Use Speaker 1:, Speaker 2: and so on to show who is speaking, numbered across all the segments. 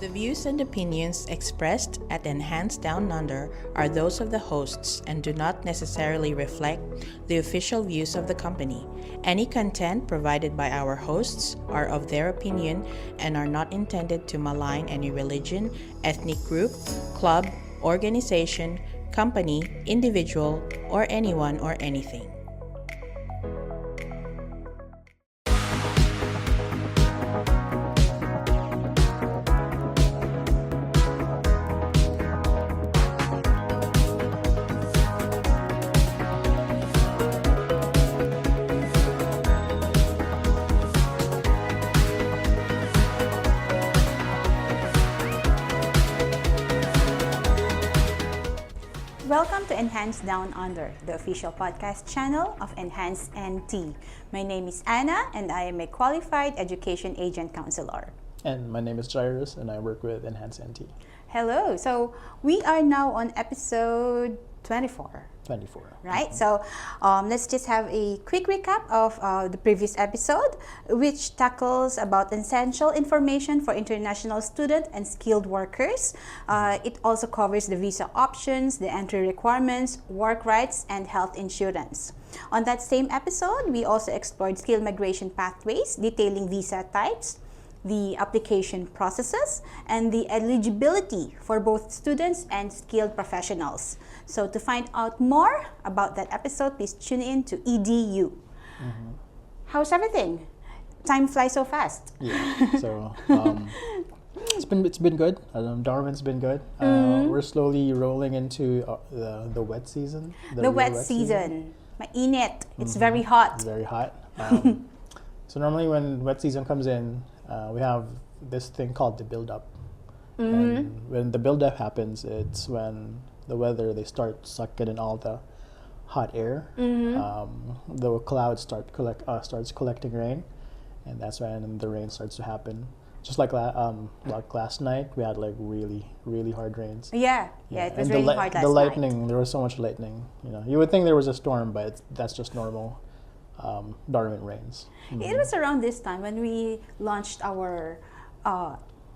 Speaker 1: The views and opinions expressed at Enhanced Down Under are those of the hosts and do not necessarily reflect the official views of the company. Any content provided by our hosts are of their opinion and are not intended to malign any religion, ethnic group, club, organization, company, individual, or anyone or anything.
Speaker 2: Welcome to Enhanced Down Under, the official podcast channel of Enhanced NT. My name is Anna and I am a qualified education agent counselor.
Speaker 3: And my name is Jairus and I work with Enhanced NT.
Speaker 2: Hello, so we are now on episode 24.
Speaker 3: 24.
Speaker 2: Right, so let's just have a quick recap of the previous episode, which tackles about essential information for international student and skilled workers. It also covers the visa options, the entry requirements, work rights, and health insurance. On that same episode, we also explored skill migration pathways, detailing visa types, the application processes, and the eligibility for both students and skilled professionals. So to find out more about that episode, please tune in to EDU. Mm-hmm. How's everything? Time flies so fast.
Speaker 3: Yeah, so it's been good. Darwin's been good. We're slowly rolling into the wet season.
Speaker 2: The wet season. Mainit. It's very hot.
Speaker 3: It's very hot. So normally when wet season comes in, we have this thing called the build-up. Mm-hmm. And when the build-up happens, it's when the weather, they start sucking in all the hot air. Mm-hmm. The clouds starts collecting rain, and that's when the rain starts to happen. Just like last night, we had like really hard rains.
Speaker 2: Yeah, it was really hard last night.
Speaker 3: The lightning, there was so much lightning. You would think there was a storm, but that's just normal Darwin rains. Mm-hmm.
Speaker 2: It was around this time when we launched our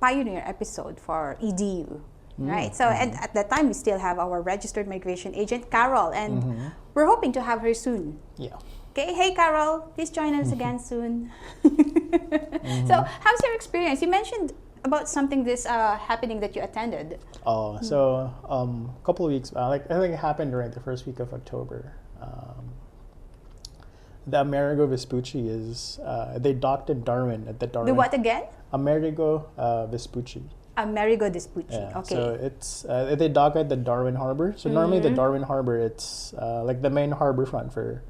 Speaker 2: pioneer episode for EDU, right? So at that time, we still have our registered migration agent, Carol, and we're hoping to have her soon.
Speaker 3: Yeah.
Speaker 2: Okay, hey Carol, please join us again soon. So how's your experience? You mentioned about something this happening that you attended.
Speaker 3: Oh, so a couple of weeks, I think it happened during the first week of October. The Amerigo Vespucci is, they docked in Darwin at the Darwin.
Speaker 2: The what again?
Speaker 3: Amerigo Vespucci.
Speaker 2: Amerigo Vespucci,
Speaker 3: yeah,
Speaker 2: okay.
Speaker 3: So it's, they dock at the Darwin Harbor. So normally the Darwin Harbor, it's like the main harbor front for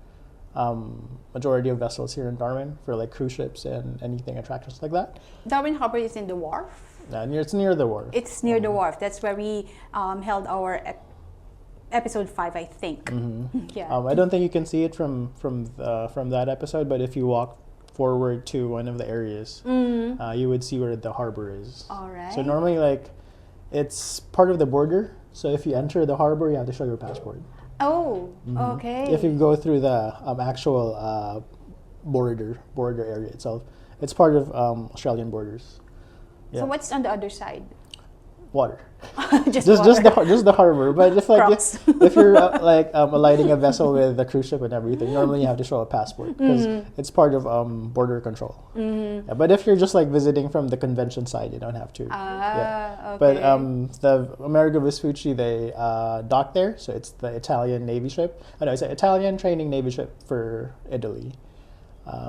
Speaker 3: majority of vessels here in Darwin for like cruise ships and anything attractions like that.
Speaker 2: Darwin Harbor is in the wharf?
Speaker 3: It's near the wharf.
Speaker 2: It's near the wharf. That's where we held our episode 5, I think. Mm-hmm. Yeah.
Speaker 3: I don't think you can see it from that episode, but if you walk forward to one of the areas, you would see where the harbor is.
Speaker 2: All right.
Speaker 3: So normally, it's part of the border. So if you enter the harbor, you have to show your passport.
Speaker 2: Oh, okay.
Speaker 3: If you go through the actual border area itself, it's part of Australian borders. Yeah.
Speaker 2: So what's on the other side?
Speaker 3: Water.
Speaker 2: just water.
Speaker 3: just the harbor. But if you're alighting a vessel with a cruise ship and everything, normally you have to show a passport because it's part of border control. Yeah, but if you're just like visiting from the convention side, you don't have to.
Speaker 2: Okay.
Speaker 3: But the Amerigo Vespucci, they dock there, so it's the Italian Navy ship. It's an Italian training Navy ship for Italy.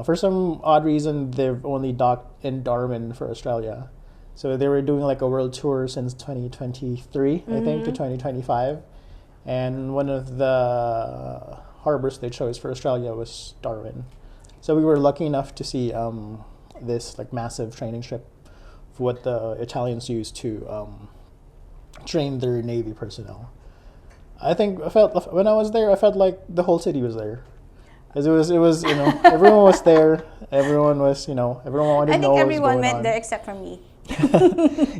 Speaker 3: For some odd reason, they've only docked in Darwin for Australia. So they were doing like a world tour since 2023, I think, to 2025. And one of the harbors they chose for Australia was Darwin. So we were lucky enough to see this like massive training ship for what the Italians use to train their Navy personnel. When I was there, I felt like the whole city was there. It was everyone was there. Everyone was, everyone wanted to know what was going on.
Speaker 2: I think everyone went there except for me.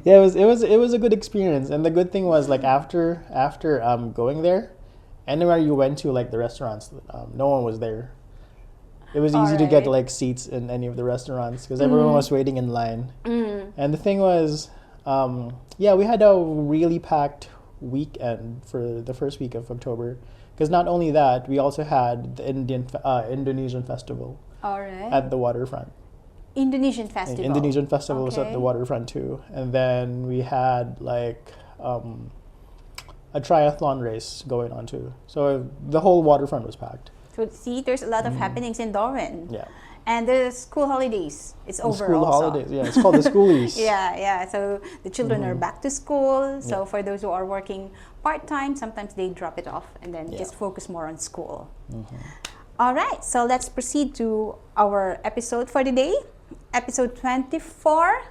Speaker 3: Yeah, it was a good experience, and the good thing was like after going there, anywhere you went to, like the restaurants, no one was there. It was easy to get like seats in any of the restaurants because everyone was waiting in line. And the thing was, Yeah, we had a really packed weekend for the first week of October. Because not only that, we also had the Indonesian festival
Speaker 2: All right.
Speaker 3: at the waterfront.
Speaker 2: Indonesian festival.
Speaker 3: Indonesian festival was at
Speaker 2: Okay.
Speaker 3: the waterfront too. And then we had like a triathlon race going on too. So the whole waterfront was packed.
Speaker 2: So see, there's a lot of happenings in Darwin.
Speaker 3: Yeah.
Speaker 2: And the school holidays, it's
Speaker 3: The
Speaker 2: over
Speaker 3: school
Speaker 2: also.
Speaker 3: holidays. Yeah, it's called the schoolies.
Speaker 2: Yeah. So the children are back to school. So
Speaker 3: Yeah.
Speaker 2: for those who are working part-time, sometimes they drop it off and then
Speaker 3: Yeah.
Speaker 2: just focus more on school. All right, so let's proceed to our episode for the day. Episode 24,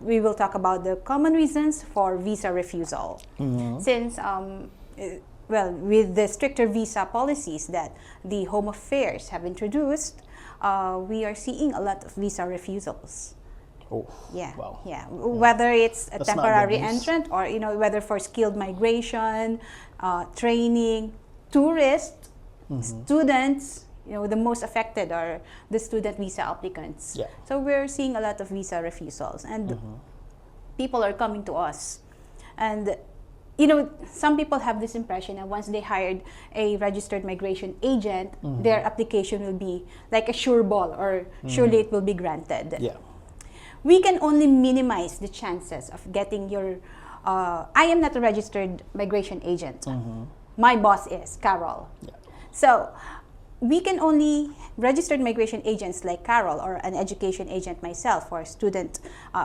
Speaker 2: we will talk about the common reasons for visa refusal. Since, with the stricter visa policies that the Home Affairs have introduced, we are seeing a lot of visa refusals.
Speaker 3: Oh,
Speaker 2: Yeah,
Speaker 3: wow.
Speaker 2: yeah. Whether it's a
Speaker 3: That's not
Speaker 2: temporary
Speaker 3: good news.
Speaker 2: entrant or whether for skilled migration, training, tourists, students. The most affected are the student visa applicants.
Speaker 3: Yeah.
Speaker 2: So we're seeing a lot of visa refusals, and people are coming to us, and some people have this impression that once they hired a registered migration agent, their application will be like a sure ball, or surely it will be granted.
Speaker 3: Yeah.
Speaker 2: We can only minimize the chances of getting your. I am not a registered migration agent. My boss is Carol.
Speaker 3: Yeah.
Speaker 2: So we can only registered migration agents like Carol, or an education agent myself, for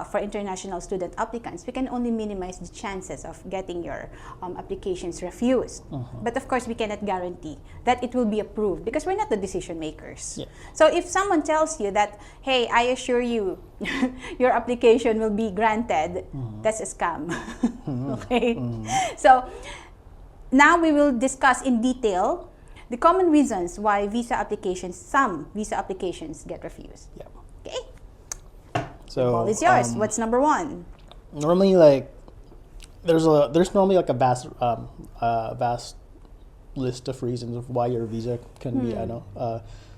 Speaker 2: for international student applicants. We can only minimize the chances of getting your applications refused. But of course, we cannot guarantee that it will be approved because we're not the decision makers.
Speaker 3: Yeah.
Speaker 2: So if someone tells you that, hey, I assure you, your application will be granted, that's a scam. Okay? So now we will discuss in detail the common reasons why some visa applications get refused.
Speaker 3: Yeah.
Speaker 2: Okay?
Speaker 3: So
Speaker 2: Ball is yours. What's number one?
Speaker 3: normally, like, there's normally like a vast list of reasons of why your visa can be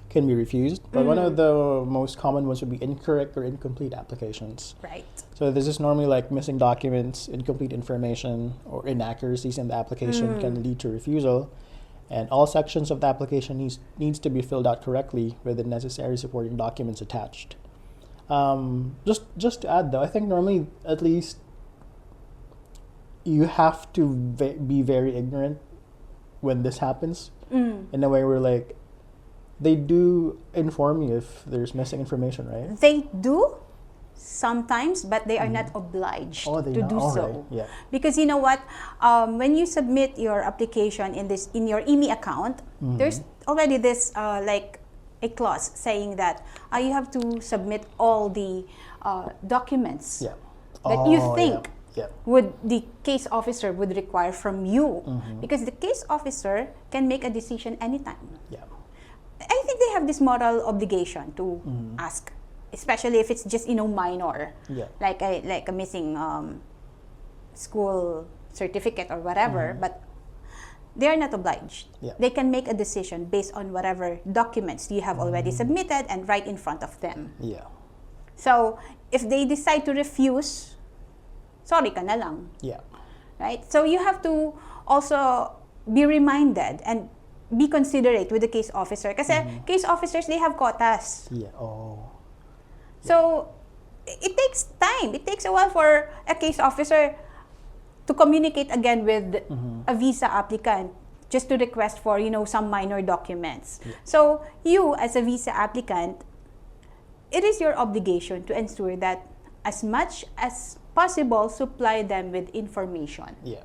Speaker 3: can be refused. But one of the most common ones would be incorrect or incomplete applications.
Speaker 2: Right.
Speaker 3: So this is normally like missing documents, incomplete information, or inaccuracies in the application can lead to refusal. And all sections of the application needs to be filled out correctly with the necessary supporting documents attached. Just to add though, I think normally at least you have to be very ignorant when this happens. In a way where like they do inform you if there's missing information, right?
Speaker 2: They do sometimes, but they are not obliged
Speaker 3: Oh, they
Speaker 2: to
Speaker 3: not.
Speaker 2: do
Speaker 3: All
Speaker 2: so.
Speaker 3: right. Yeah.
Speaker 2: Because you know what? When you submit your application in your IMI account, there's already this like a clause saying that you have to submit all the documents
Speaker 3: Yeah.
Speaker 2: that you
Speaker 3: Oh,
Speaker 2: think
Speaker 3: Yeah.
Speaker 2: the case officer would require from you, because the case officer can make a decision anytime.
Speaker 3: Yeah.
Speaker 2: I think they have this moral obligation to ask, especially if it's just minor,
Speaker 3: Yeah.
Speaker 2: like a missing school certificate or whatever. But they are not obliged.
Speaker 3: Yeah.
Speaker 2: They can make a decision based on whatever documents you have already submitted and right in front of them.
Speaker 3: Yeah.
Speaker 2: So if they decide to refuse, sorry ka na lang.
Speaker 3: Yeah.
Speaker 2: Right? So you have to also be reminded and be considerate with the case officer. Kasi case officers, they have quotas.
Speaker 3: Yeah. Oh.
Speaker 2: So it takes time. It takes a while for a case officer to communicate again with a visa applicant just to request for, some minor documents.
Speaker 3: Yeah.
Speaker 2: So you, as a visa applicant, it is your obligation to ensure that as much as possible, supply them with information.
Speaker 3: Yeah.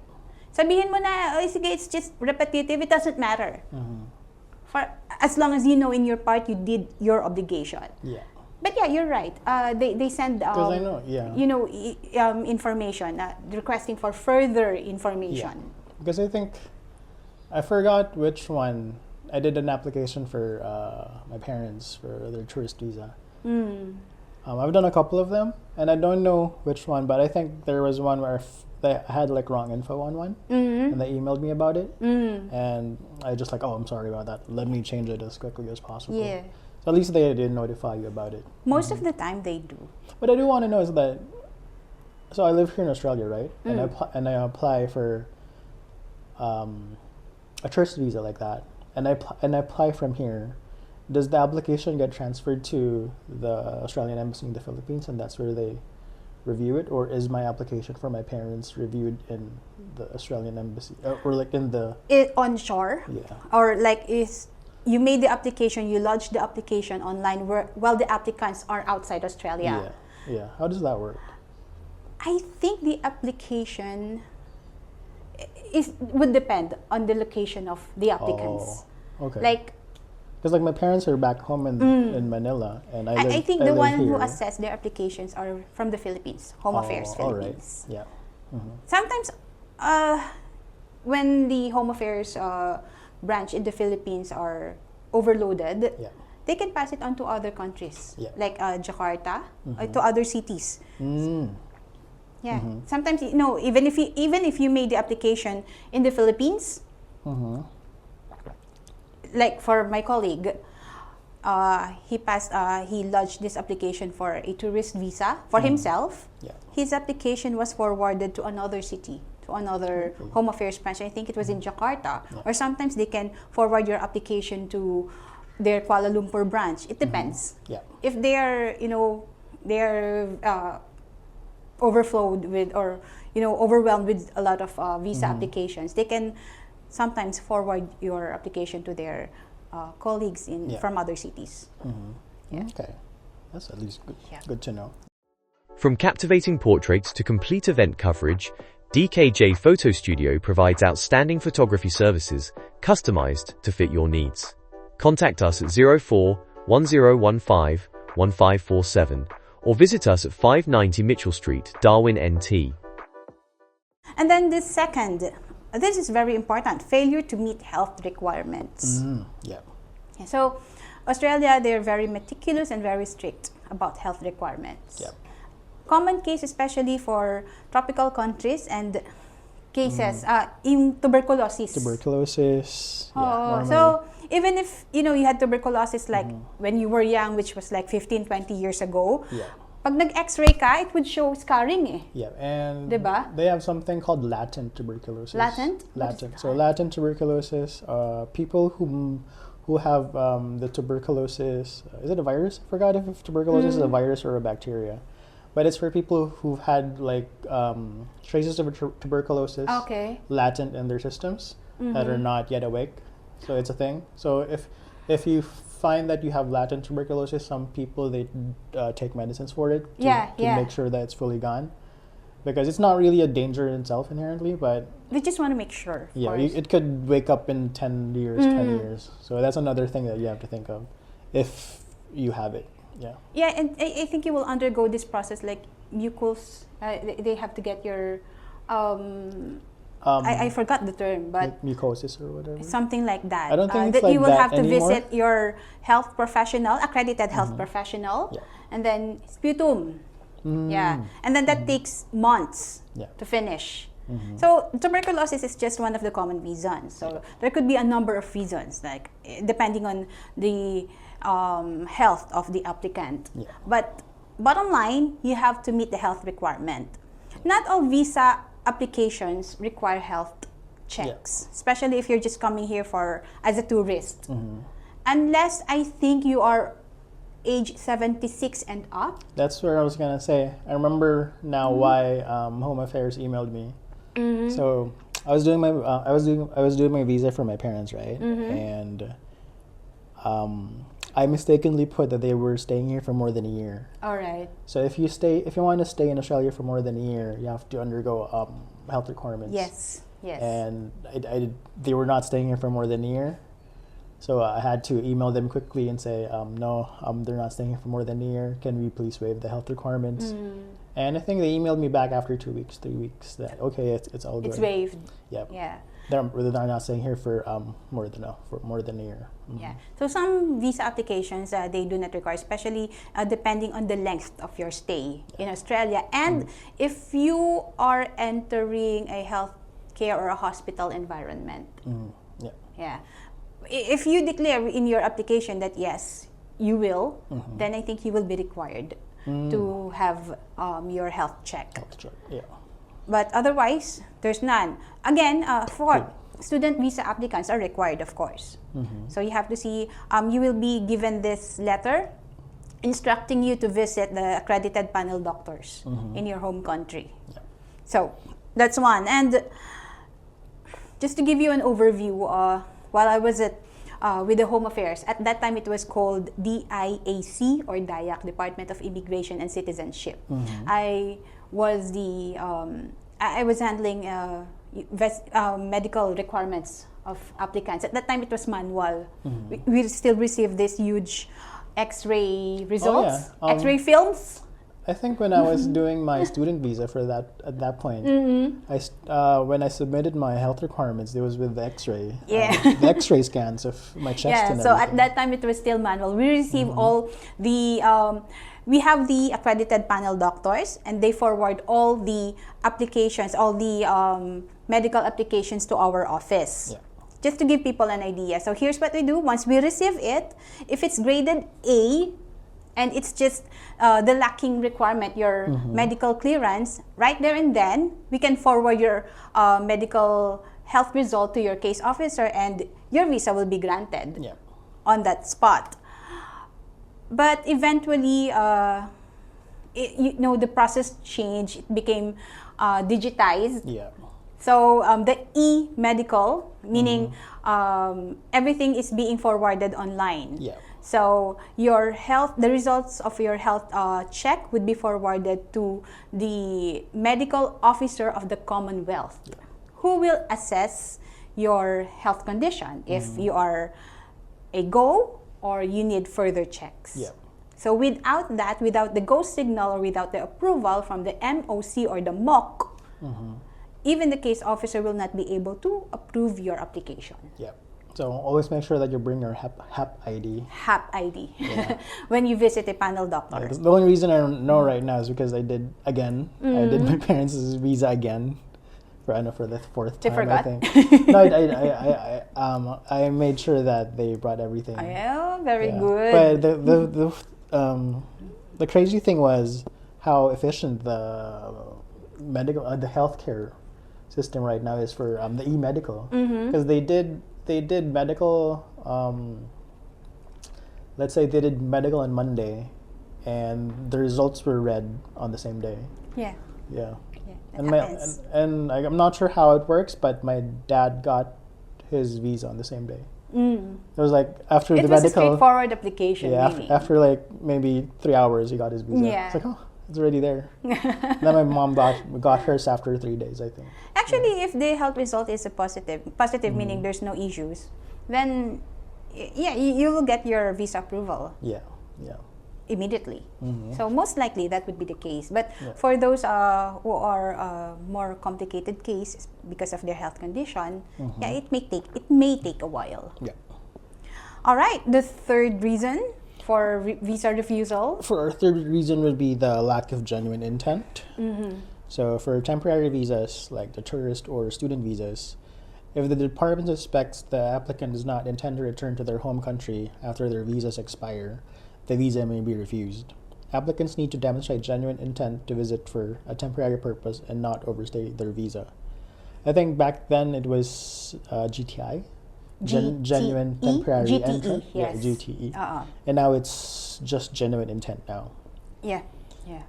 Speaker 2: Sabihin mo na, sige, it's just repetitive, it doesn't matter. For as long as you know in your part, you did your obligation.
Speaker 3: Yeah.
Speaker 2: But yeah, you're right. They send
Speaker 3: Because I know, yeah.
Speaker 2: Information, requesting for further information.
Speaker 3: Because I think I forgot which one. I did an application for my parents for their tourist visa. I've done a couple of them, and I don't know which one, but I think there was one where they had like wrong info on one, and they emailed me about it, and I just like, oh, I'm sorry about that. Let me change it as quickly as possible.
Speaker 2: Yeah.
Speaker 3: So at least they did notify you about it.
Speaker 2: Most of the time they do.
Speaker 3: But I do want to know is that so I live here in Australia, right? And I apply for a tourist visa like that, and I apply from here. Does the application get transferred to the Australian Embassy in the Philippines, and that's where they review it, or is my application for my parents reviewed in the Australian Embassy, or like in the
Speaker 2: onshore?
Speaker 3: Yeah.
Speaker 2: Or like is you made the application, you lodged the application online while the applicants are outside Australia?
Speaker 3: Yeah. How does that work?
Speaker 2: I think the application would depend on the location of the applicants.
Speaker 3: Okay.
Speaker 2: Like,
Speaker 3: because like my parents are back home in Manila, and
Speaker 2: I think the
Speaker 3: live
Speaker 2: one who
Speaker 3: here.
Speaker 2: assess their applications are from the Philippines, Home Affairs
Speaker 3: All right.
Speaker 2: Philippines.
Speaker 3: Yeah.
Speaker 2: Sometimes, when the Home Affairs branch in the Philippines are overloaded,
Speaker 3: Yeah.
Speaker 2: they can pass it on to other countries,
Speaker 3: Yeah.
Speaker 2: like Jakarta, to other cities. Yeah. Sometimes, even if you made the application in the Philippines, like for my colleague, he lodged this application for a tourist visa for himself.
Speaker 3: Yeah.
Speaker 2: His application was forwarded to another city, to another Home Affairs branch. I think it was in Jakarta. Or sometimes they can forward your application to their Kuala Lumpur branch. It depends.
Speaker 3: Yeah.
Speaker 2: If they're overflowed with, or overwhelmed with a lot of visa applications, they can sometimes forward your application to their colleagues from other cities. Yeah.
Speaker 3: Okay, that's at least good.
Speaker 2: Yeah.
Speaker 3: Good to know.
Speaker 4: From captivating portraits to complete event coverage, DKJ Photo Studio provides outstanding photography services customized to fit your needs. Contact us at 04 1015 1547 or visit us at 590 Mitchell Street, Darwin, NT.
Speaker 2: And then the second, this is very important, failure to meet health requirements.
Speaker 3: Yeah.
Speaker 2: So Australia, they're very meticulous and very strict about health requirements.
Speaker 3: Yeah.
Speaker 2: Common case, especially for tropical countries, and cases in tuberculosis.
Speaker 3: Tuberculosis.
Speaker 2: So even if you had tuberculosis like when you were young, which was like 15, 20 years ago, pag nag-x-ray ka, it would show scarring eh.
Speaker 3: Yeah, and
Speaker 2: Diba?
Speaker 3: they have something called latent tuberculosis.
Speaker 2: Latent?
Speaker 3: Latent. So latent tuberculosis, people who have the tuberculosis, is it a virus? I forgot if tuberculosis is a virus or a bacteria. But it's for people who've had like traces of tuberculosis latent in their systems that are not yet awake. So it's a thing. So if you find that you have latent tuberculosis, some people they take medicines for it to make sure that it's fully gone, because it's not really a danger in itself inherently, but
Speaker 2: they just want to make sure.
Speaker 3: Yeah, it could wake up in 10 years, 10 years. So that's another thing that you have to think of if you have it. Yeah.
Speaker 2: Yeah, and I think you will undergo this process like mucus. They have to get your I forgot the term, but
Speaker 3: mucosis or whatever.
Speaker 2: Something like that.
Speaker 3: I don't think it's
Speaker 2: that
Speaker 3: like
Speaker 2: you will
Speaker 3: that
Speaker 2: have to
Speaker 3: anymore.
Speaker 2: visit your health professional, accredited health professional, and then sputum. Yeah, and then that takes months to finish. So tuberculosis is just one of the common reasons. So there could be a number of reasons, like depending on the health of the applicant. But bottom line, you have to meet the health requirement. Not all visa applications require health checks, especially if you're just coming here as a tourist. Unless I think you are age 76 and up.
Speaker 3: That's where I was gonna say. I remember now why Home Affairs emailed me. So I was doing my visa for my parents, right? And I mistakenly put that they were staying here for more than a year.
Speaker 2: All right.
Speaker 3: So if you want to stay in Australia for more than a year, you have to undergo health requirements.
Speaker 2: Yes.
Speaker 3: And they were not staying here for more than a year. So I had to email them quickly and say, no, they're not staying here for more than a year. Can we please waive the health requirements? And I think they emailed me back after 2 weeks, 3 weeks that, okay, it's all good.
Speaker 2: It's waived.
Speaker 3: Yep.
Speaker 2: Yeah.
Speaker 3: They're not staying here for more than a year.
Speaker 2: Yeah. So some visa applications they do not require, especially depending on the length of your stay in Australia, and if you are entering a healthcare or a hospital environment. Yeah. If you declare in your application that yes, you will, then I think you will be required to have your health check.
Speaker 3: Health check. Yeah.
Speaker 2: But otherwise, there's none. Again, for student visa applicants are required, of course. So you have to see, you will be given this letter instructing you to visit the accredited panel doctors in your home country.
Speaker 3: Yeah.
Speaker 2: So that's one. And just to give you an overview, while I was at with the Home Affairs, at that time it was called DIAC, or DIAC, Department of Immigration and Citizenship. I was the I was handling medical requirements of applicants. At that time, it was manual. We still receive this huge X-ray results, X-ray films.
Speaker 3: I think when I was doing my student visa for that, at that point, when I submitted my health requirements, it was with the X-ray. The X-ray scans of my chest and
Speaker 2: so
Speaker 3: everything.
Speaker 2: at that time it was still manual. We receive all the we have the accredited panel doctors, and they forward all the applications, all the medical applications to our office.
Speaker 3: Yeah.
Speaker 2: Just to give people an idea. So here's what we do. Once we receive it, if it's graded A, and it's just the lacking requirement, your medical clearance, right there and then, we can forward your medical health result to your case officer, and your visa will be granted on that spot. But eventually, the process changed. It became digitized.
Speaker 3: Yeah.
Speaker 2: So the e-medical, meaning everything is being forwarded online.
Speaker 3: Yeah.
Speaker 2: So your health, the results of your health check would be forwarded to the medical officer of the Commonwealth, who will assess your health condition if you are a go or you need further checks.
Speaker 3: Yeah.
Speaker 2: So without that, without the go signal or without the approval from the MOC or the MOC, even the case officer will not be able to approve your application.
Speaker 3: Yeah. So always make sure that you bring your HAP ID.
Speaker 2: HAP ID when you visit a panel doctor.
Speaker 3: The only reason I don't know right now is because I did again. I did my parents' visa again for the fourth time.
Speaker 2: They forgot?
Speaker 3: I think. No, I made sure that they brought everything.
Speaker 2: Oh, yeah, very good.
Speaker 3: But the crazy thing was how efficient the the healthcare system right now is for the e-medical, because they did medical. Let's say they did medical on Monday, and the results were read on the same day.
Speaker 2: Yeah.
Speaker 3: Yeah.
Speaker 2: Happens.
Speaker 3: And I'm not sure how it works, but my dad got his visa on the same day. It was like after
Speaker 2: It
Speaker 3: the
Speaker 2: was a
Speaker 3: medical.
Speaker 2: straightforward application.
Speaker 3: Yeah,
Speaker 2: really.
Speaker 3: after like maybe 3 hours, he got his visa.
Speaker 2: Yeah.
Speaker 3: It's like, oh, it's already there. Then my mom got hers after 3 days, I think.
Speaker 2: Actually, if the health result is a positive meaning there's no issues, then you will get your visa approval.
Speaker 3: Yeah.
Speaker 2: Immediately. So most likely that would be the case. But for those who are more complicated cases because of their health condition, it may take a while.
Speaker 3: Yeah.
Speaker 2: All right. The third reason for visa refusal.
Speaker 3: For our third reason would be the lack of genuine intent. So for temporary visas, like the tourist or student visas, if the department suspects the applicant does not intend to return to their home country after their visas expire, the visa may be refused. Applicants need to demonstrate genuine intent to visit for a temporary purpose and not overstay their visa. I think back then it was GTI, genuine temporary
Speaker 2: GTE,
Speaker 3: entrant.
Speaker 2: yes.
Speaker 3: Yeah, GTE. And now it's just genuine intent now.
Speaker 2: Yeah.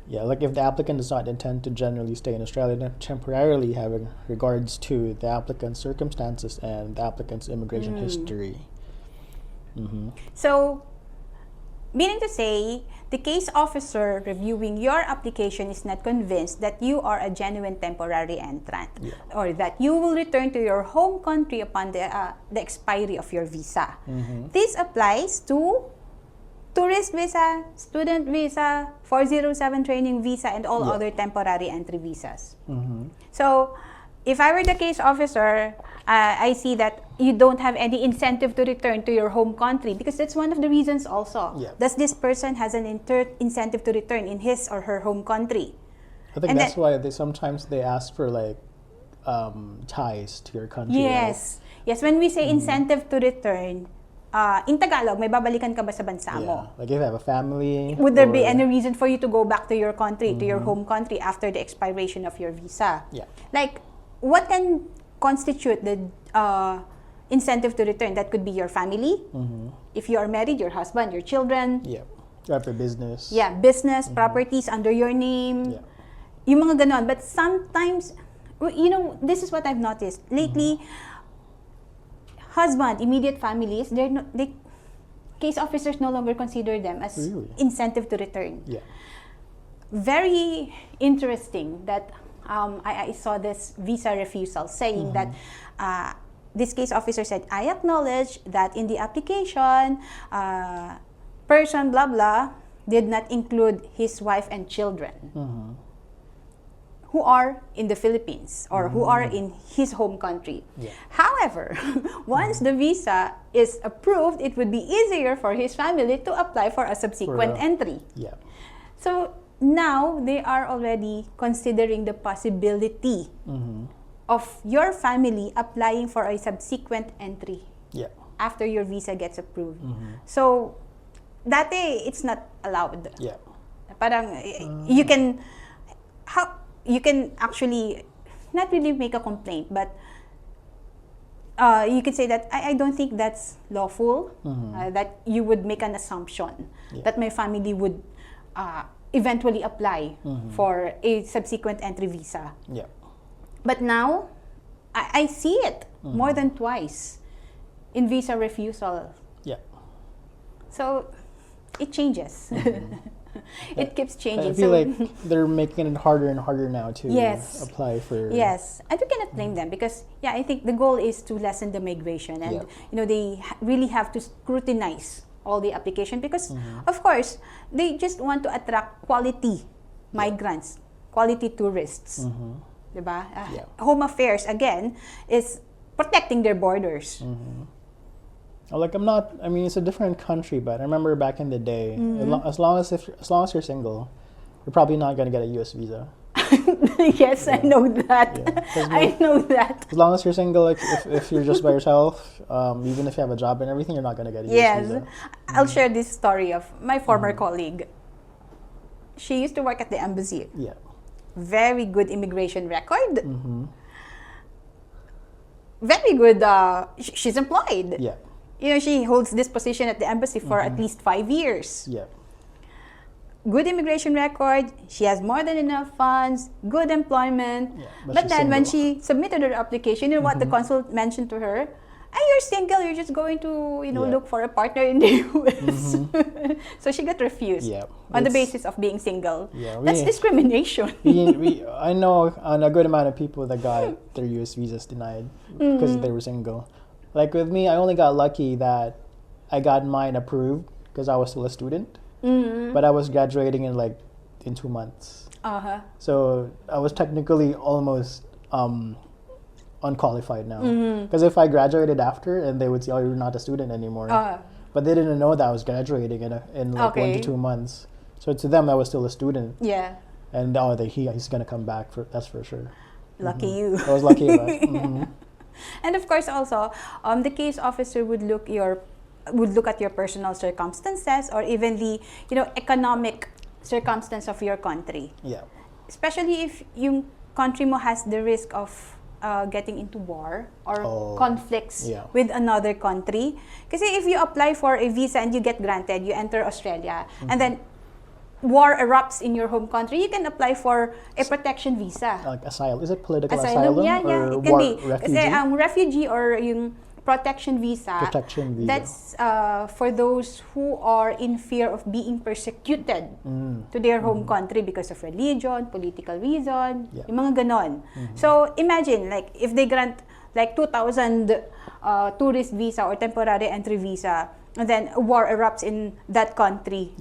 Speaker 3: Yeah, like if the applicant does not intend to generally stay in Australia temporarily, having regards to the applicant's circumstances and the applicant's immigration history.
Speaker 2: So, meaning to say, the case officer reviewing your application is not convinced that you are a genuine temporary entrant, or that you will return to your home country upon the expiry of your visa. This applies to tourist visa, student visa, 407 training visa, and all other temporary entry visas. So, if I were the case officer, I see that you don't have any incentive to return to your home country, because that's one of the reasons also. Does this person has an incentive to return in his or her home country?
Speaker 3: I think that's why sometimes they ask for like ties to your country.
Speaker 2: Yes. Yes, when we say incentive to return, in Tagalog, may babalikan ka ba sa bansa mo?
Speaker 3: Like if you have a family.
Speaker 2: Would there be any reason for you to go back to your country, to your home country after the expiration of your visa?
Speaker 3: Yeah.
Speaker 2: Like, what can constitute the incentive to return? That could be your family. If you are married, your husband, your children.
Speaker 3: Yeah. You have your business.
Speaker 2: Yeah, business, properties under your name.
Speaker 3: Yeah.
Speaker 2: Yung mga ganon. But sometimes, you know, this is what I've noticed. Lately, husband, immediate families, case officers no longer consider them as incentive to return.
Speaker 3: Yeah.
Speaker 2: Very interesting that I saw this visa refusal saying that this case officer said, I acknowledge that in the application, person blah blah did not include his wife and children who are in the Philippines or who are in his home country.
Speaker 3: Yeah.
Speaker 2: However, once the visa is approved, it would be easier for his family to apply for a subsequent entry.
Speaker 3: Yeah.
Speaker 2: So now they are already considering the possibility of your family applying for a subsequent entry after your visa gets approved. So dati it's not allowed.
Speaker 3: Yeah.
Speaker 2: Parang you can actually not really make a complaint, but you could say that I don't think that's lawful, that you would make an assumption that my family would eventually apply for a subsequent entry visa.
Speaker 3: Yeah.
Speaker 2: But now, I see it more than twice in visa refusal.
Speaker 3: Yeah.
Speaker 2: So, it changes. It keeps changing.
Speaker 3: I feel like they're making it harder and harder now to apply for.
Speaker 2: Yes, and we cannot blame them because I think the goal is to lessen the migration, and you know they really have to scrutinize all the application because of course they just want to attract quality migrants, quality tourists. Diba? Home Affairs again is protecting their borders.
Speaker 3: Like I mean, it's a different country, but I remember back in the day, as long as you're single, you're probably not gonna get a U.S. visa.
Speaker 2: Yes, I know that. I know that.
Speaker 3: As long as you're single, like if you're just by yourself, even if you have a job and everything, you're not gonna get a U.S. visa.
Speaker 2: I'll share this story of my former colleague. She used to work at the embassy.
Speaker 3: Yeah.
Speaker 2: Very good immigration record. Very good. She's employed.
Speaker 3: Yeah.
Speaker 2: You know, she holds this position at the embassy for at least 5 years.
Speaker 3: Yeah.
Speaker 2: Good immigration record. She has more than enough funds. Good employment.
Speaker 3: Yeah,
Speaker 2: but then when she submitted her application, you know what the consul mentioned to her? You're single. You're just going to, you know, look for a partner in the U.S. So she got refused on the basis of being single. Yeah, that's discrimination.
Speaker 3: I know a good amount of people that got their U.S. visas denied because they were single. Like with me, I only got lucky that I got mine approved because I was still a student. But I was graduating in 2 months. So I was technically almost unqualified now. Because if I graduated after, and they would say, "Oh, you're not a student anymore," but they didn't know that I was graduating in 1 to 2 months. So to them, I was still a student.
Speaker 2: Yeah.
Speaker 3: And he's gonna come back that's for sure.
Speaker 2: Lucky you.
Speaker 3: I was lucky about it.
Speaker 2: And of course, also, the case officer would look at your personal circumstances or even the economic circumstance of your country.
Speaker 3: Yeah.
Speaker 2: Especially if yung country mo has the risk of getting into war or conflicts with another country. Kasi if you apply for a visa and you get granted, you enter Australia, and then war erupts in your home country, you can apply for a protection visa.
Speaker 3: Like asylum. Is it political asylum?
Speaker 2: Yeah,
Speaker 3: or
Speaker 2: it can
Speaker 3: war
Speaker 2: be.
Speaker 3: refugee?
Speaker 2: Kasi refugee or yung protection visa, that's for those who are in fear of being persecuted to their home country because of religion, political reason, yung mga ganon. So imagine, like, if they grant like 2,000 tourist visa or temporary entry visa, and then a war erupts in that country.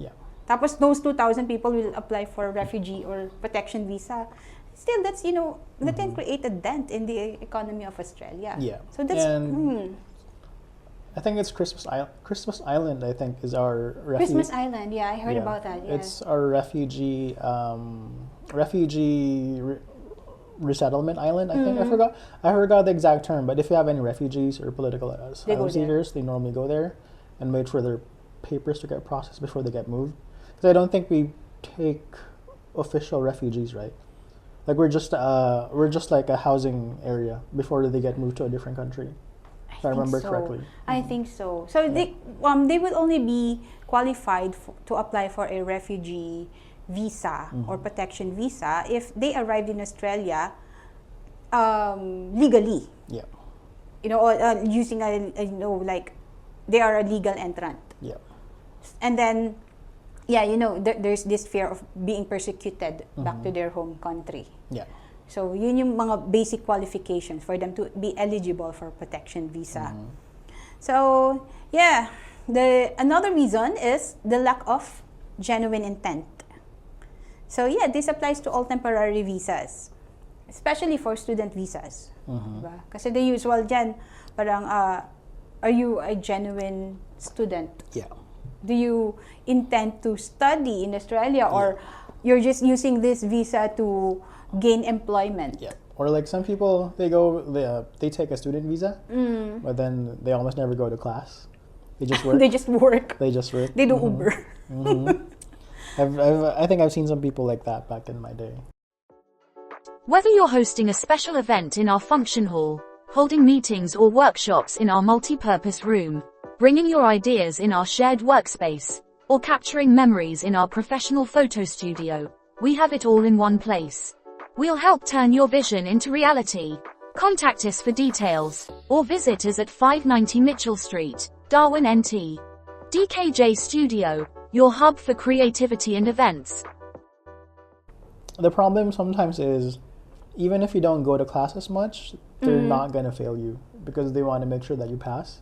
Speaker 2: Tapos those 2,000 people will apply for refugee or protection visa. Still, that's, that can create a dent in the economy of Australia.
Speaker 3: Yeah.
Speaker 2: So that's...
Speaker 3: I think it's Christmas Island. Christmas Island, I think, is our
Speaker 2: Christmas Island, I heard about that. Yeah.
Speaker 3: It's our refugee resettlement island. I think I forgot the exact term. But if you have any refugees or political asylum seekers, they normally go there. and wait for their papers to get processed before they get moved. Because I don't think we take official refugees, right? Like we're just like a housing area before they get moved to a different country. If I remember correctly.
Speaker 2: I think so. So they will only be qualified to apply for a refugee visa or protection visa if they arrived in Australia legally.
Speaker 3: Yeah.
Speaker 2: Or using like they are a legal entrant.
Speaker 3: Yeah.
Speaker 2: And then, there's this fear of being persecuted back to their home country.
Speaker 3: Yeah.
Speaker 2: So, yun yung mga basic qualifications for them to be eligible for protection visa. So, another reason is the lack of genuine intent. So, this applies to all temporary visas, especially for student visas. Diba? Kasi the usual dyan, parang, are you a genuine student?
Speaker 3: Yeah.
Speaker 2: Do you intend to study in Australia, or you're just using this visa to gain employment?
Speaker 3: Yeah. Or like some people, they take a student visa, but then they almost never go to class. They just work.
Speaker 2: They just work.
Speaker 3: They just work.
Speaker 2: They do Uber.
Speaker 3: I think I've seen some people like that back in my day.
Speaker 5: Whether you're hosting a special event in our function hall, holding meetings or workshops in our multi-purpose room, bringing your ideas in our shared workspace, or capturing memories in our professional photo studio, we have it all in one place. We'll help turn your vision into reality. Contact us for details, or visit us at 590 Mitchell Street, Darwin, NT. DKJ Studio, your hub for creativity and events.
Speaker 3: The problem sometimes is, even if you don't go to class as much, they're not going to fail you because they want to make sure that you pass.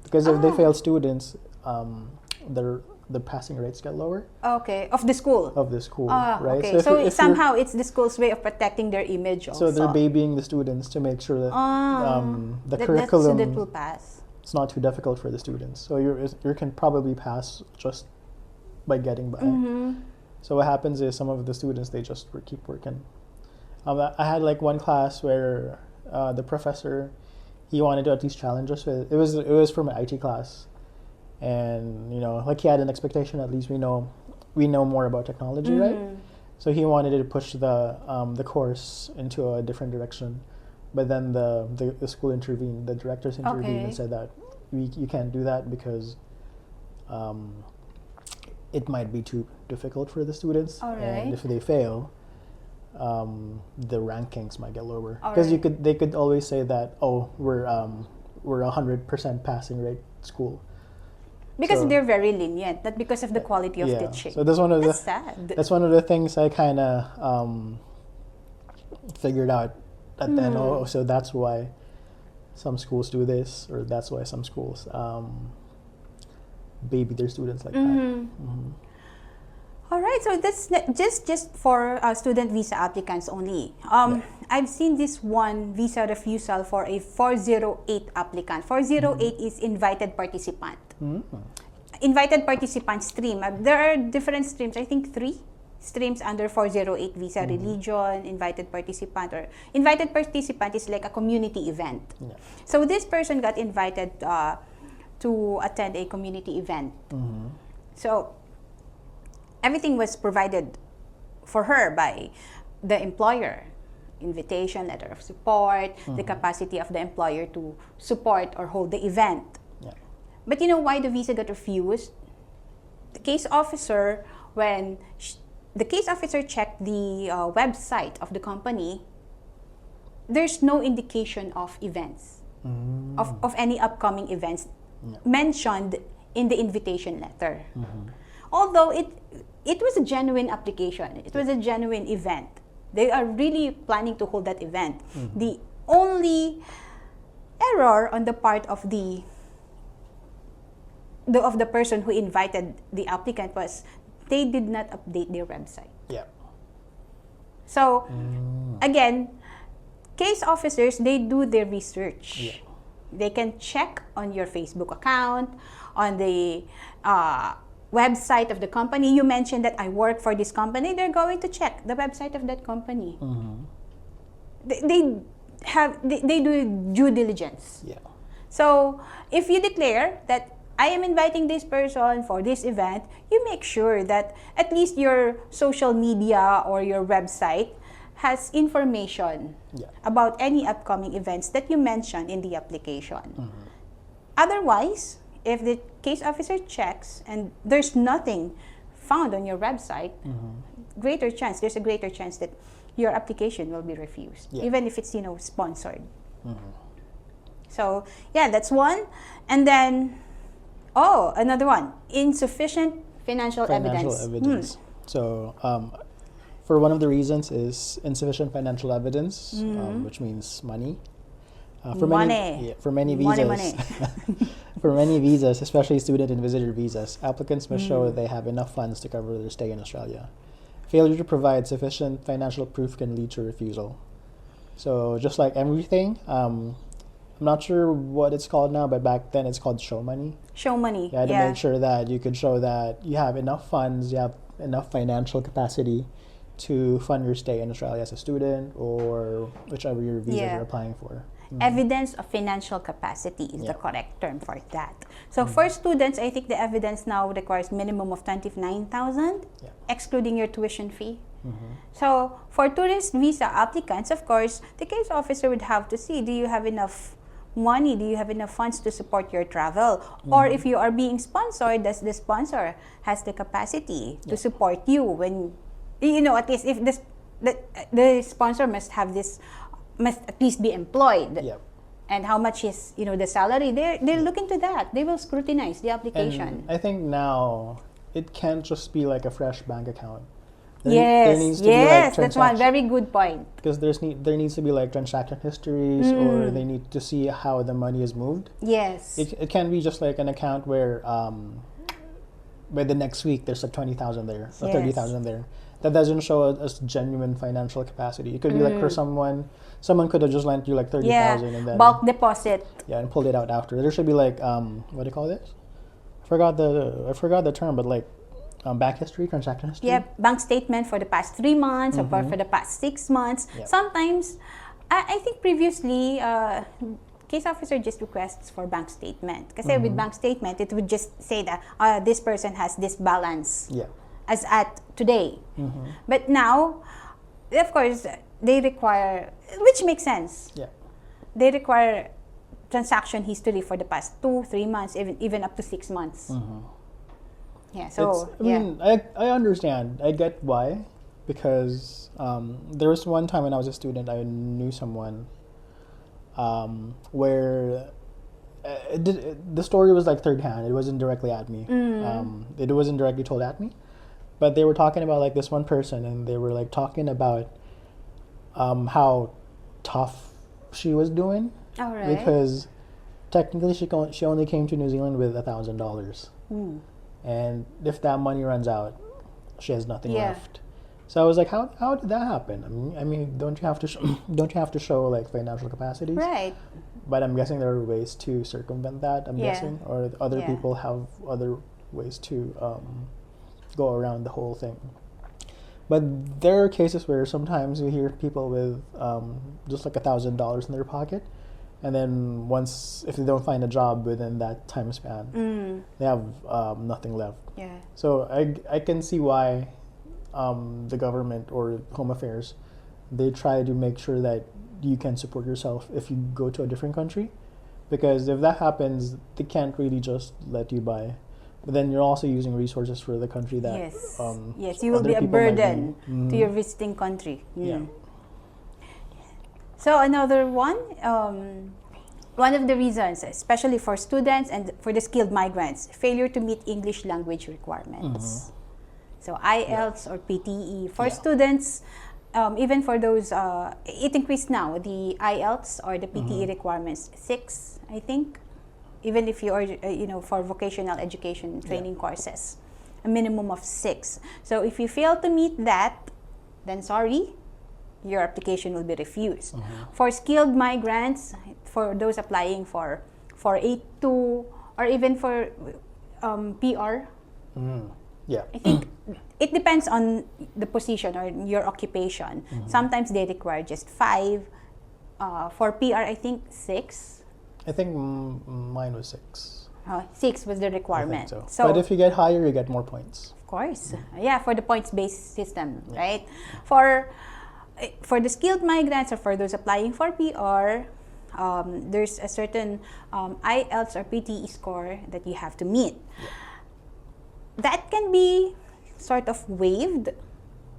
Speaker 3: Because if they fail students, the passing rates get lower.
Speaker 2: Okay, of the school.
Speaker 3: Right?
Speaker 2: Okay, so if somehow it's the school's way of protecting their image also.
Speaker 3: So they're babying the students to make sure that the curriculum,
Speaker 2: student will pass.
Speaker 3: It's not too difficult for the students. So you can probably pass just by getting by. So what happens is some of the students, they just keep working. I had like one class where the professor, he wanted to at least challenge us with, it was for my IT class, and like he had an expectation, at least we know more about technology, right? So he wanted to push the course into a different direction, but then the school intervened, the directors intervened and said that you can't do that because it might be too difficult for the students, and if they fail, the rankings might get lower, because they could always say that we're 100% passing rate school,
Speaker 2: because they're very lenient, not because of the quality of teaching.
Speaker 3: So that's one of
Speaker 2: sad.
Speaker 3: That's one of the things I kind of figured out at the end. So that's why some schools do this, or that's why some schools baby their students like that.
Speaker 2: All right, so that's just for student visa applicants only. I've seen this one visa refusal for a 408 applicant. 408 is invited participant. Invited participant stream. There are different streams. I think 3 streams under 408 visa: religion, invited participant, or invited participant is like a community event. So this person got invited to attend a community event. So everything was provided for her by the employer. Invitation, letter of support, the capacity of the employer to support or hold the event. But you know why the visa got refused? The case officer, when the case officer checked the website of the company, there's no indication of events, of any upcoming events mentioned in the invitation letter. Although it was a genuine application, it was a genuine event. They are really planning to hold that event. The only error on the part of the person who invited the applicant was they did not update their website. So again, case officers, they do their research. They can check on your Facebook account, on the website of the company. You mentioned that I work for this company. They're going to check the website of that company. They do due diligence. So if you declare that I am inviting this person for this event, you make sure that at least your social media or your website has information about any upcoming events that you mentioned in the application. Otherwise, if the case officer checks and there's nothing found on your website, there's a greater chance that your application will be refused, even if it's, sponsored. So, that's one. And then, another one, insufficient financial evidence.
Speaker 3: So, for one of the reasons is insufficient financial evidence, which means money. For many visas,
Speaker 2: Money.
Speaker 3: for many visas, especially student and visitor visas, applicants must show that they have enough funds to cover their stay in Australia. Failure to provide sufficient financial proof can lead to refusal. So just like everything, I'm not sure what it's called now, but back then it's called show money.
Speaker 2: Show money.
Speaker 3: You had to make sure that you could show that you have enough funds, you have enough financial capacity to fund your stay in Australia as a student or whichever your visa you're applying for.
Speaker 2: Evidence of financial capacity is the correct term for that. So for students, I think the evidence now requires minimum of 29,000, excluding your tuition fee. So for tourist visa applicants, of course, the case officer would have to see, do you have enough money, do you have enough funds to support your travel? Or if you are being sponsored, does the sponsor has the capacity to support you when, at least if the sponsor must at least be employed. And how much is, the salary? They'll look into that. They will scrutinize the application.
Speaker 3: And I think now it can't just be like a fresh bank account. There needs to be like
Speaker 2: that's one very good point.
Speaker 3: Because there needs to be like transaction histories, or they need to see how the money is moved.
Speaker 2: Yes.
Speaker 3: It can't be just like an account where by the next week there's like 20,000 there or 30,000 there. That doesn't show us genuine financial capacity. It could be like for someone could have just lent you like 30,000 and then
Speaker 2: bulk deposit.
Speaker 3: And pulled it out after. There should be like what do you call this? I forgot the term, but like bank history, transaction history.
Speaker 2: Bank statement for the past 3 months or for the past 6 months. Sometimes, I think previously, case officer just requests for bank statement. Because with bank statement, it would just say that this person has this balance as at today. But now, of course, they require, which makes sense. They require transaction history for the past 2-3 months, even up to 6 months.
Speaker 3: I mean, I understand. I get why. Because there was one time when I was a student, I knew someone where the story was like third hand. It wasn't directly at me. It wasn't directly told at me. But they were talking about like this one person, and they were like talking about how tough she was doing. Because technically she only came to New Zealand with $1,000. And if that money runs out, she has nothing left. So I was like, how did that happen? I mean, don't you have to show like financial capacities?
Speaker 2: Right.
Speaker 3: But I'm guessing there are ways to circumvent that. I'm guessing, or other people have other ways to go around the whole thing. But there are cases where sometimes you hear people with just like $1,000 in their pocket. And then if they don't find a job within that time span, they have nothing left. So I can see why the government or Home Affairs, they try to make sure that you can support yourself if you go to a different country. Because if that happens, they can't really just let you by. But then you're also using resources for the country that
Speaker 2: you will be a burden to your visiting country. So another one of the reasons, especially for students and for the skilled migrants, failure to meet English language requirements. So IELTS or PTE. For students, even for those, it increased now, the IELTS or the PTE requirements, 6, I think. Even if you are, for vocational education training courses, a minimum of 6. So if you fail to meet that, then sorry, your application will be refused. For skilled migrants, for those applying for 8-2 or even for PR, I think it depends on the position or your occupation. Sometimes they require just 5. For PR, I think 6.
Speaker 3: I think mine was 6.
Speaker 2: 6 was the
Speaker 3: I think
Speaker 2: requirement.
Speaker 3: so. But if you get higher, you get more points.
Speaker 2: Of course. Yeah, for the points-based system, right? For the skilled migrants or for those applying for PR, there's a certain IELTS or PTE score that you have to meet. That can be sort of waived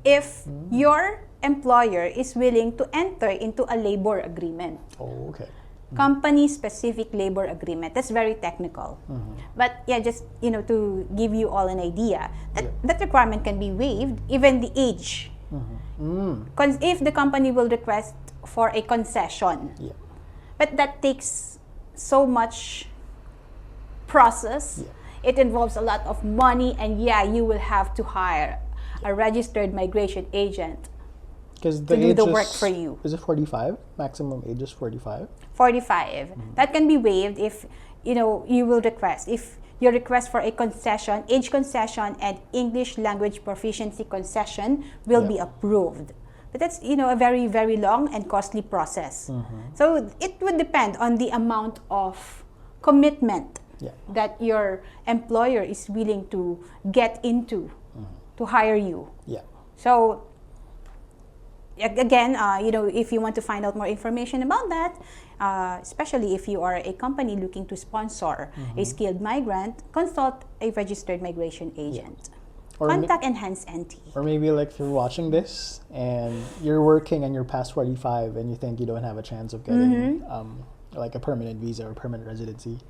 Speaker 2: if your employer is willing to enter into a labor agreement.
Speaker 3: Oh, okay.
Speaker 2: Company-specific labor agreement. That's very technical. But yeah, just to give you all an idea, that requirement can be waived, even the age. If the company will request for a concession. But that takes so much process. It involves a lot of money, and you will have to hire a registered migration agent to do the work for you.
Speaker 3: Is it 45? Maximum age is 45?
Speaker 2: 45. That can be waived if you will request. If your request for a concession, age concession, and English language proficiency concession will be approved. But that's a very, very long and costly process. So it would depend on the amount of commitment that your employer is willing to get into to hire you. So again, if you want to find out more information about that, especially if you are a company looking to sponsor a skilled migrant, consult a registered migration agent. Or contact Enhance NT.
Speaker 3: Or maybe like if you're watching this and you're working and you're past 45 and you think you don't have a chance of getting like a permanent visa or permanent residency,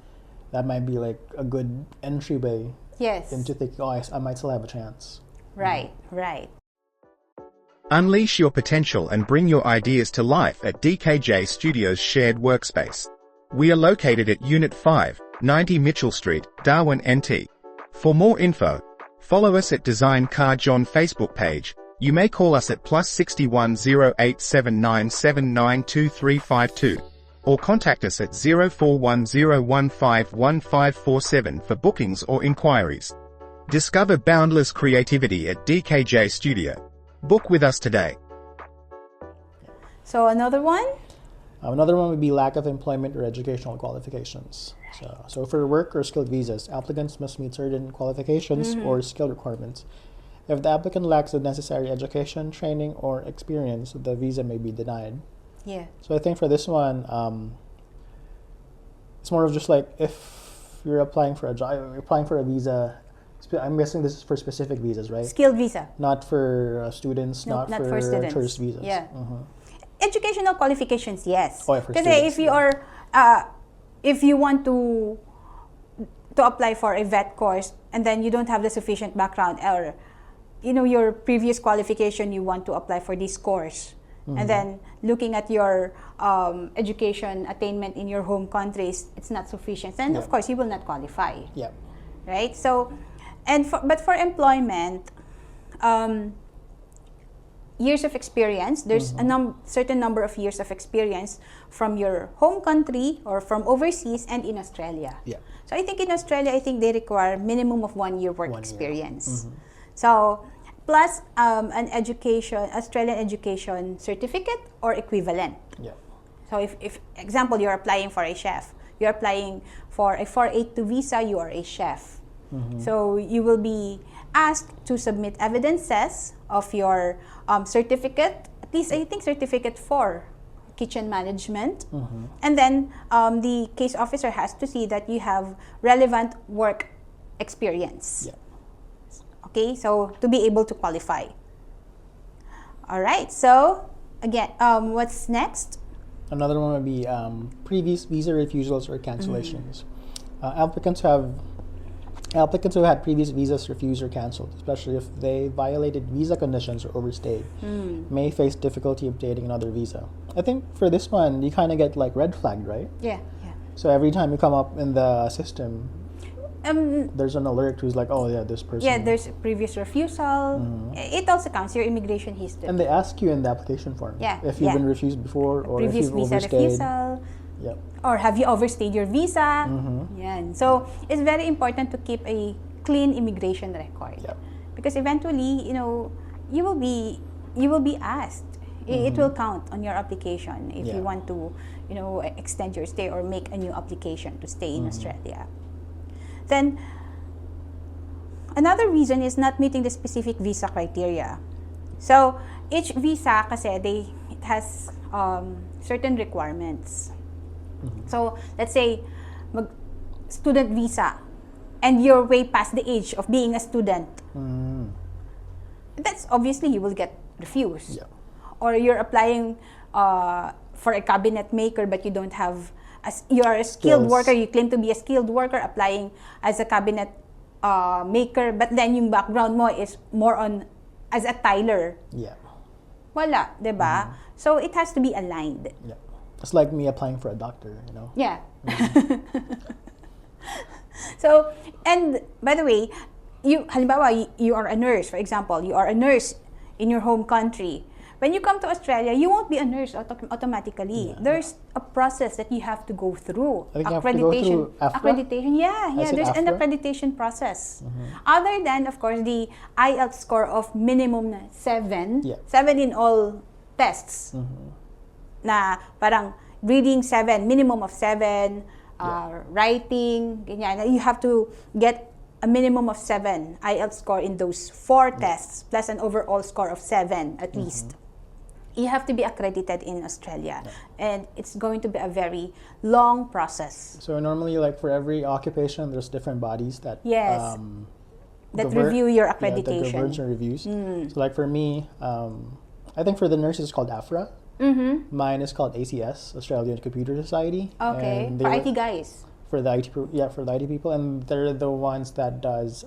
Speaker 3: that might be like a good entryway into thinking, I might still have a chance.
Speaker 2: Right.
Speaker 6: Unleash your potential and bring your ideas to life at DKJ Studios Shared Workspace. We are located at Unit 5, 90 Mitchell Street, Darwin, NT. For more info, follow us at Design Car John Facebook page. You may call us at +61 0879792352 or contact us at 0410151547 for bookings or inquiries. Discover boundless creativity at DKJ Studio. Book with us today.
Speaker 2: So another one?
Speaker 3: Another one would be lack of employment or educational qualifications. So for work or skilled visas, applicants must meet certain qualifications or skill requirements. If the applicant lacks the necessary education, training, or experience, the visa may be denied. So I think for this one, it's more of just like if you're applying for a job, you're applying for a visa. I'm guessing this is for specific visas, right?
Speaker 2: Skilled visa.
Speaker 3: Not for students,
Speaker 2: no,
Speaker 3: not for
Speaker 2: students.
Speaker 3: tourist visas.
Speaker 2: Educational qualifications, yes.
Speaker 3: Because
Speaker 2: if you are, if you want to apply for a vet course and then you don't have the sufficient background, or your previous qualification, you want to apply for this course, and then looking at your education attainment in your home countries, it's not sufficient, then of course you will not qualify. Right. So, but for employment, years of experience, there's a certain number of years of experience from your home country or from overseas and in Australia. So I think in Australia, they require minimum of 1 year work experience. So plus an Australian education certificate or equivalent. So if example, you're applying for a chef, you're applying for a 482 visa, you are a chef. So you will be asked to submit evidences of your certificate, at least certificate for kitchen management. And then the case officer has to see that you have relevant work experience. Okay, so to be able to qualify. All right, so again, what's next?
Speaker 3: Another one would be previous visa refusals or cancellations. Applicants who had previous visas refused or canceled, especially if they violated visa conditions or overstayed, may face difficulty obtaining another visa. I think for this one, you kind of get like red flagged, right? So every time you come up in the system, there's an alert who's like, oh yeah, this person.
Speaker 2: There's previous refusal. It also counts your immigration history.
Speaker 3: And they ask you in the application form if you've been refused before or
Speaker 2: previous
Speaker 3: if you've
Speaker 2: visa
Speaker 3: overstayed.
Speaker 2: Refusal. Or have you overstayed your visa? So it's very important to keep a clean immigration record, because eventually, you will be asked. It will count on your application if you want to, extend your stay or make a new application to stay in Australia. Then another reason is not meeting the specific visa criteria. So each visa kasi it has certain requirements. So let's say student visa and you're way past the age of being a student. That's obviously you will get refused.
Speaker 3: Yeah.
Speaker 2: Or you're applying for a cabinet maker but you don't have you are a skilled
Speaker 3: Skills.
Speaker 2: worker, you claim to be a skilled worker applying as a cabinet maker, but then yung background mo is more on as a tiler.
Speaker 3: Yeah.
Speaker 2: Wala, 'di ba? So it has to be aligned.
Speaker 3: Yeah. It's like me applying for a doctor, you know.
Speaker 2: Yeah. So, and by the way, halimbawa, you are a nurse, for example, you are a nurse in your home country. When you come to Australia, you won't be a nurse automatically.
Speaker 3: Yeah.
Speaker 2: There's a process that you have to go through.
Speaker 3: I think you have to go through AFRA?
Speaker 2: Accreditation. Yeah,
Speaker 3: Is it
Speaker 2: there's an
Speaker 3: AFRA?
Speaker 2: accreditation process. Other than, of course, the IELTS score of minimum 7.
Speaker 3: Yeah.
Speaker 2: 7 in all tests. Na parang reading 7, minimum of 7, writing, ganyan. You have to get a minimum of 7 IELTS score in those 4 tests, plus an overall score of 7 at least. You have to be accredited in Australia, and it's going to be a very long process.
Speaker 3: So normally, like for every occupation, there's different bodies that
Speaker 2: Yes. That
Speaker 3: gover-
Speaker 2: review your
Speaker 3: Yeah, that
Speaker 2: accreditation.
Speaker 3: governs and reviews. So like for me, I think for the nurses it's called AFRA. Mine is called ACS, Australian Computer Society.
Speaker 2: Okay,
Speaker 3: And
Speaker 2: for
Speaker 3: they-
Speaker 2: IT guys.
Speaker 3: For the IT, for the IT people, and they're the ones that does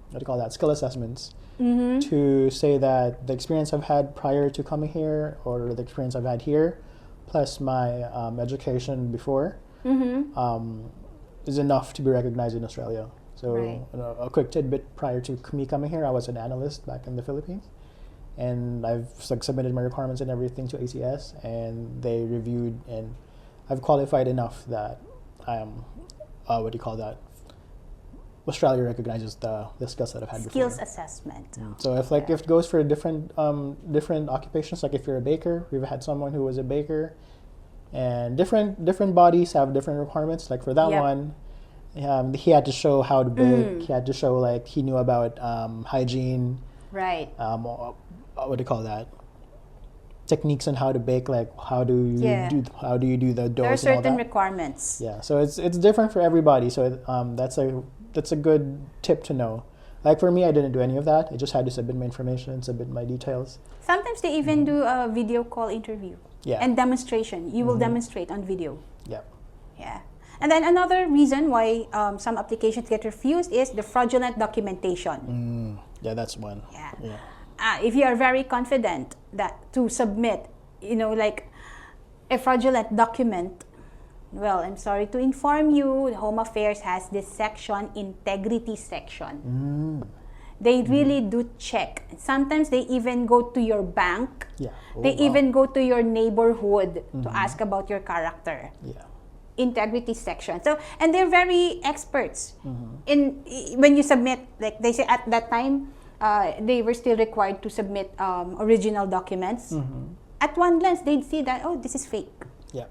Speaker 3: what do you call that, skill assessments, to say that the experience I've had prior to coming here or the experience I've had here, plus my education before, is enough to be recognized in Australia. So
Speaker 2: Right.
Speaker 3: a quick tidbit: prior to me coming here, I was an analyst back in the Philippines, and I've submitted my requirements and everything to ACS, and they reviewed, and I've qualified enough that I am, what do you call that? Australia recognizes the skills that I've had
Speaker 2: Skills
Speaker 3: before.
Speaker 2: assessment.
Speaker 3: So if if it goes for different different occupations, like if you're a baker, we've had someone who was a baker, and different bodies have different requirements. Like for that
Speaker 2: Yep.
Speaker 3: one, he had to show how to bake. He had to show like he knew about hygiene.
Speaker 2: Right.
Speaker 3: What do you call that? Techniques on how to bake. Like how do you
Speaker 2: Yeah.
Speaker 3: do the dough
Speaker 2: There are
Speaker 3: and all
Speaker 2: certain
Speaker 3: that?
Speaker 2: requirements.
Speaker 3: Yeah, so it's different for everybody. So that's a good tip to know. Like for me, I didn't do any of that. I just had to submit my information, submit my details.
Speaker 2: Sometimes they even do a video call interview.
Speaker 3: Yeah.
Speaker 2: And demonstration. You will demonstrate on video.
Speaker 3: Yeah.
Speaker 2: Yeah. And then another reason why some applications get refused is the fraudulent documentation.
Speaker 3: Yeah, that's one.
Speaker 2: Yeah. If you are very confident that to submit, like a fraudulent document, well, I'm sorry to inform you, the Home Affairs has this section, integrity section. They really do check. Sometimes they even go to your bank.
Speaker 3: Yeah. Oh,
Speaker 2: They
Speaker 3: wow.
Speaker 2: even go to your neighborhood to ask about your character.
Speaker 3: Yeah.
Speaker 2: Integrity section. So, and they're very experts in when you submit. Like they say at that time, they were still required to submit original documents. At one glance, they'd see that this is fake.
Speaker 3: Yeah.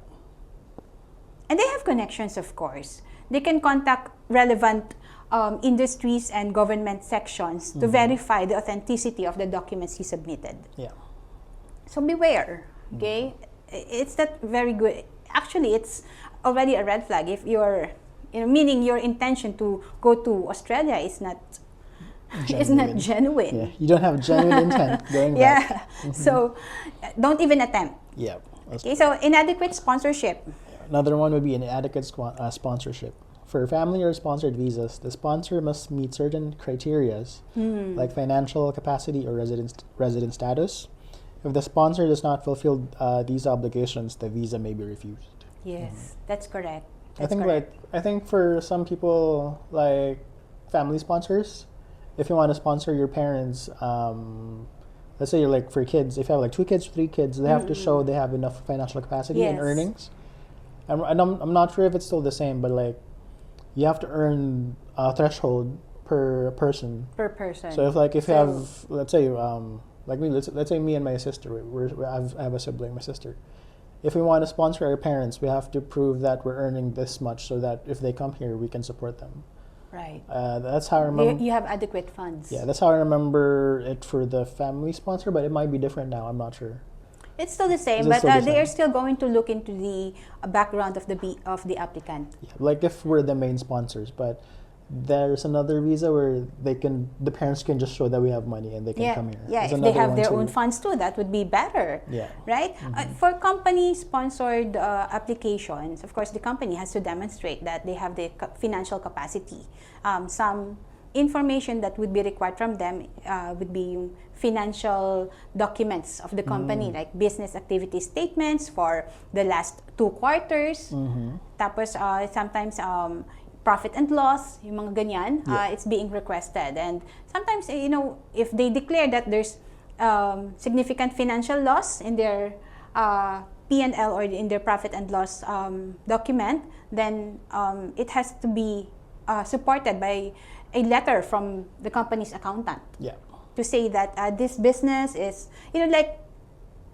Speaker 2: And they have connections, of course. They can contact relevant industries and government sections to verify the authenticity of the documents you submitted.
Speaker 3: Yeah.
Speaker 2: So beware, okay? It's not very good. Actually, it's already a red flag if you're, meaning your intention to go to Australia is not genuine.
Speaker 3: Yeah. You don't have genuine intent going back.
Speaker 2: Yeah. So don't even attempt.
Speaker 3: Yeah.
Speaker 2: Okay, so inadequate sponsorship.
Speaker 3: Another one would be an inadequate sponsorship. For family or sponsored visas, the sponsor must meet certain criteria, like financial capacity or resident status. If the sponsor does not fulfill these obligations, the visa may be refused.
Speaker 2: Yes, that's correct.
Speaker 3: I think for some people, like family sponsors, if you want to sponsor your parents, let's say you're like for kids, if you have like 2 kids, 3 kids, they have to show they have enough financial capacity and
Speaker 2: Yes.
Speaker 3: earnings. And I'm not sure if it's still the same, but like you have to earn a threshold per person.
Speaker 2: Per person.
Speaker 3: So if you have, let's say like me, let's say me and my sister, I have a sibling, my sister. If we want to sponsor our parents, we have to prove that we're earning this much, so that if they come here, we can support them.
Speaker 2: Right.
Speaker 3: That's how I remember.
Speaker 2: You have adequate funds.
Speaker 3: Yeah, that's how I remember it for the family sponsor, but it might be different now. I'm not sure.
Speaker 2: It's still the same,
Speaker 3: Is it
Speaker 2: but
Speaker 3: still the
Speaker 2: they are
Speaker 3: same?
Speaker 2: still going to look into the background of the applicant.
Speaker 3: Yeah, like if we're the main sponsors, but there's another visa where the parents can just show that we have money and they can come here.
Speaker 2: Yeah,
Speaker 3: There's
Speaker 2: if they
Speaker 3: another
Speaker 2: have
Speaker 3: one
Speaker 2: their
Speaker 3: too.
Speaker 2: own funds too, that would be better.
Speaker 3: Yeah.
Speaker 2: Right? For company-sponsored applications, of course, the company has to demonstrate that they have the financial capacity. Some information that would be required from them would be yung financial documents of the company, like business activity statements for the last 2 quarters. Tapos sometimes profit and loss, yung mga ganyan, it's being requested. And sometimes, if they declare that there's significant financial loss in their P&L or in their profit and loss document, then it has to be supported by a letter from the company's accountant.
Speaker 3: Yeah.
Speaker 2: To say that this business is, like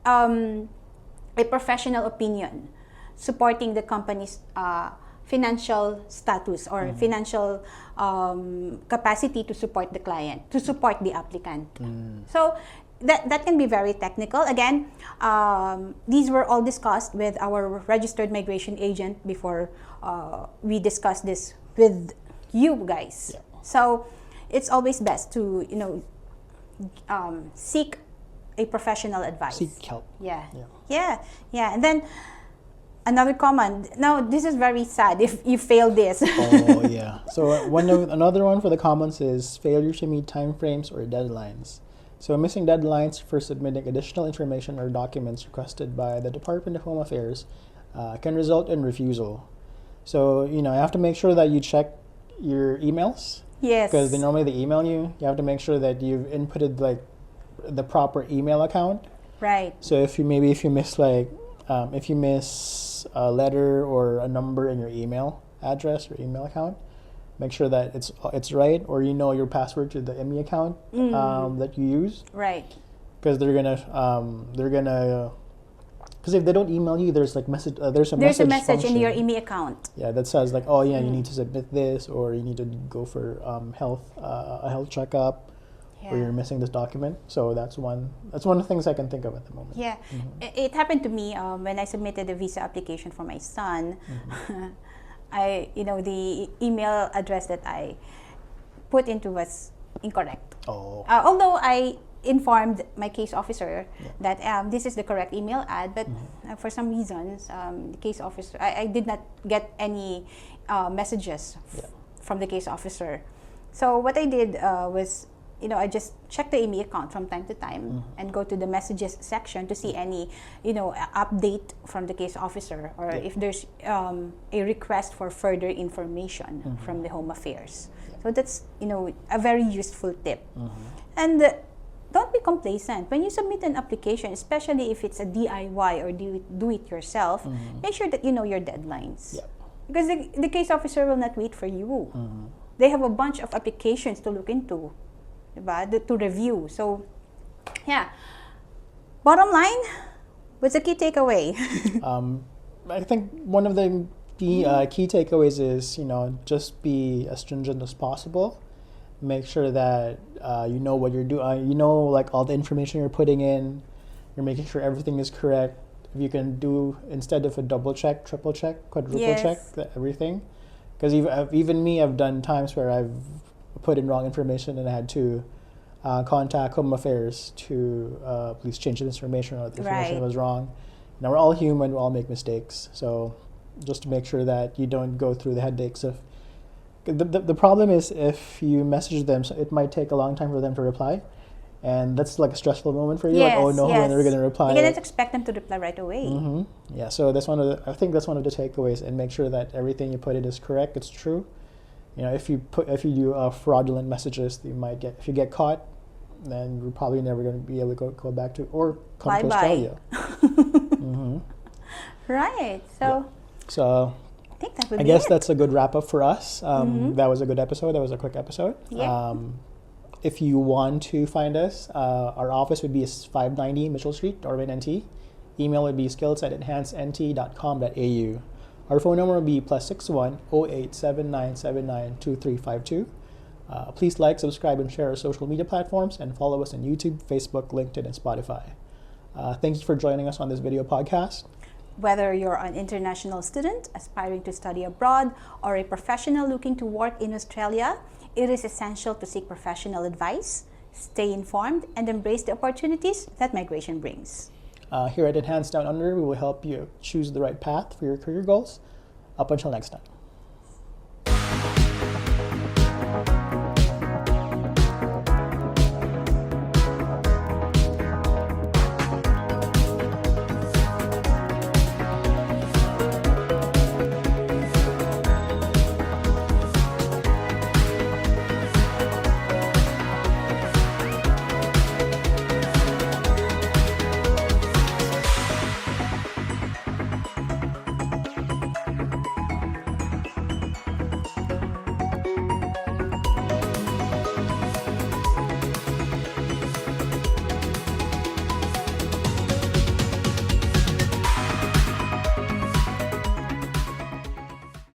Speaker 2: a professional opinion supporting the company's financial status or financial capacity to support the client, to support the applicant. So that can be very technical. Again, these were all discussed with our registered migration agent before we discussed this with you guys.
Speaker 3: Yeah.
Speaker 2: So it's always best to seek a professional advice.
Speaker 3: Seek help.
Speaker 2: Yeah. And then another common. Now this is very sad if you fail this.
Speaker 3: Oh yeah. So another one for the commons is failure to meet timeframes or deadlines. So missing deadlines for submitting additional information or documents requested by the Department of Home Affairs can result in refusal. So you have to make sure that you check your emails.
Speaker 2: Yes.
Speaker 3: Because normally they email you. You have to make sure that you've inputted like the proper email account.
Speaker 2: Right.
Speaker 3: So if you miss if you miss a letter or a number in your email address or email account, make sure that it's right, or your password to the ME account that you use.
Speaker 2: Right.
Speaker 3: Because they're gonna because if they don't email you, there's like message. There's a
Speaker 2: message
Speaker 3: function,
Speaker 2: in your email account.
Speaker 3: Yeah, that says like, oh yeah, you need to submit this, or you need to go for a health checkup, or you're missing this document. So that's one of the things I can think of at the moment.
Speaker 2: Yeah, it happened to me when I submitted a visa application for my son. The email address that I put into was incorrect.
Speaker 3: Oh.
Speaker 2: Although I informed my case officer that this is the correct email ad, but for some reasons, the case officer, I did not get any messages from the case officer. So what I did was, I just check the email account from time to time and go to the messages section to see any, update from the case officer, or if there's a request for further information from the Home Affairs. So that's, a very useful tip. And don't be complacent. When you submit an application, especially if it's a DIY or do it yourself, make sure that you know your deadlines.
Speaker 3: Yeah.
Speaker 2: Because the case officer will not wait for you. They have a bunch of applications to look into, to review. So, yeah. Bottom line, what's the key takeaway?
Speaker 3: I think one of the key takeaways is, just be as stringent as possible. Make sure that you know what you're doing. Like all the information you're putting in. You're making sure everything is correct. If you can do, instead of a double check, triple check, quadruple check everything. Because even me, I've done times where I've put in wrong information and I had to contact Home Affairs to please change the information, or the information was wrong. Now we're all human, we all make mistakes. So just to make sure that you don't go through the headaches of the problem is if you message them, so it might take a long time for them to reply, and that's like a stressful moment for you.
Speaker 2: Yes,
Speaker 3: like, oh no, when they're going to reply.
Speaker 2: You cannot expect them to reply right away.
Speaker 3: Yeah, so I think that's one of the takeaways, and make sure that everything you put in is correct. It's true. If you do fraudulent messages, if you get caught, then you're probably never going to be able to go back to or come to Australia.
Speaker 2: Right. So.
Speaker 3: So. I guess that's a good wrap up for us. That was a good episode. That was a quick episode.
Speaker 2: Yeah.
Speaker 3: If you want to find us, our office would be 590 Mitchell Street, Darwin, NT. Email would be skills@enhancednt.com.au. Our phone number will be +61 08 7979 2352. Please like, subscribe, and share our social media platforms, and follow us on YouTube, Facebook, LinkedIn, and Spotify. Thank you for joining us on this video podcast.
Speaker 2: Whether you're an international student aspiring to study abroad or a professional looking to work in Australia, it is essential to seek professional advice, stay informed, and embrace the opportunities that migration brings.
Speaker 3: Here at Enhanced Down Under, we will help you choose the right path for your career goals. Up until next time.